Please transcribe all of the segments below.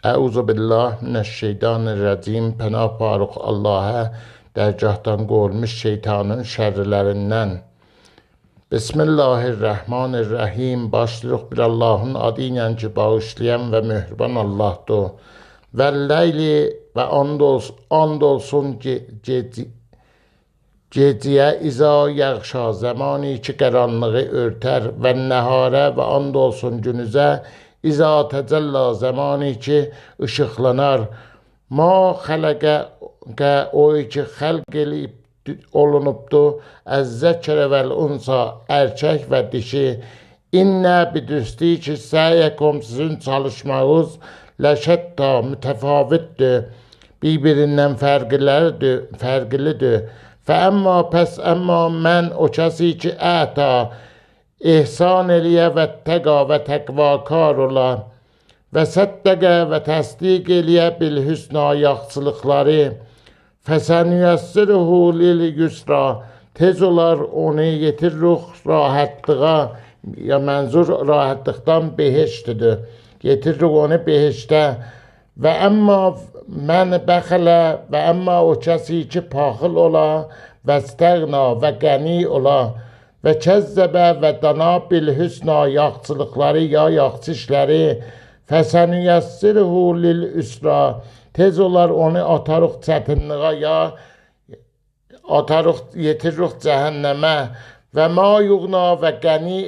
Euzubillahimineşşeytanirracim. Pənah Faruk Allah'a dərgahdan qolmuş şeytanın şərrlərindən. Bismillahirrahmanirrahim. Başlıq bir Allahın adı ilə ki, bağışlayan və mehriban Allahdır. Vəlləyli və and olsun gecəyə iza yağşa, zamanı ki qaranlığı örtər, və nəhərə və and olsun günüzə iza təcəlla, zamanı ki ışıqlanar. Ma xələqə o ki xəlq elib olunubdur, əzzəkərə vəl unsa, erkək və dişi. İnnə bidüstü ki səyəkum, sizin çalışmağınız ləşətta, mütəfavitdir, birbirindən fərqlidir. Fəəmma pəs əmma mən o kəsi ki əta, ihsan eləyə və təqa və təqvakar ola və səddəqə və təsdiq eləyə bil hüsna yaxşılıqları, fəsənüyəssirhu lil yusra, tez olar onu yetiririk rahatlığa, ya mənzur rahatlıqdan behiştidir, yetiririk onu behiştə. Və əmma mən bəxələ və əmma o kəsi ki paxıl ola və stəğna və qəni ola və kəzzəbə və dana bil hüsna, yaxşılıqları ya yaxşı işləri, fəsənüyəssirhu lil üsra, tez olar onu atarıq çətinliğə, ya atarıq yetiririk cəhənnəmə. Və ma yuğna və qəni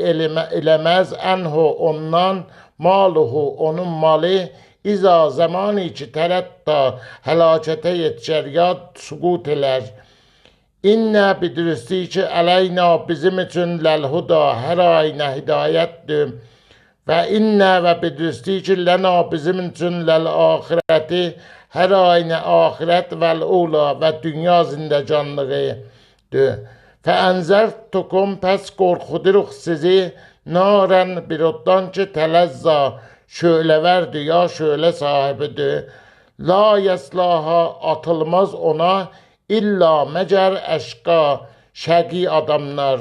eləməz ənhu ondan, maluhu onun malı, İza zamanı ki tərətta həlakətə yetişər ya suqut elər. İnnə bidürüstü ki əleyna bizim üçün ləlhuda, hər ayına hidayətdir. Və innə və bidürüstü ki ləna bizim üçün ləl-axirəti, hər ayına axirət vəl-ula və dünya zindəcanlığıdır. Fəənzərtukum, pəs qorxuduruq sizi, narən bir oddan ki tələzza, şöləvərdir ya şölə sahibidir. La yəslaha, atılmaz ona, illa məgər əşqa, şəqi adamlar.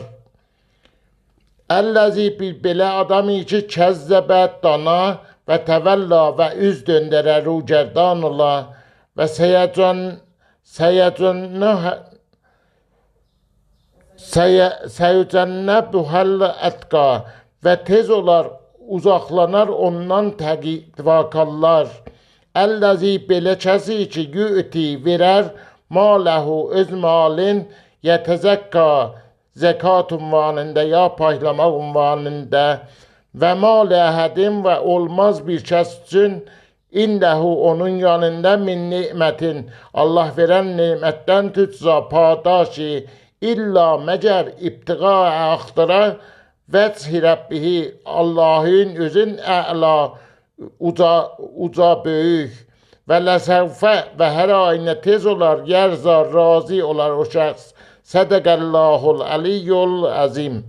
Əlləzi bir belə adamı ki kəzzəbə dana və təvəlla və üz döndərə rügərdan ola və səyəcənnəbuhəl ətqa, və tez olar uzaqlanar ondan təqvakallar. Əlləzi belə kəsi ki yü'ti verər, maləhu öz malin, yətəzəkka, zəkat ünvanında ya paylamaq ünvanında, və mal əhədim və olmaz bir kəs üçün, indəhu onun yanında min ni'mətin, Allah verən nimətdən tücza padaşi, illa məgər ibtiqa axtıra, vəchi Rəbbihi, Allahın özün əla, uca böyük, və ləsəvfə və hər ayına tez olar, yərza razı olar o şəxs. Sədəqəllahul əliyyul əzim.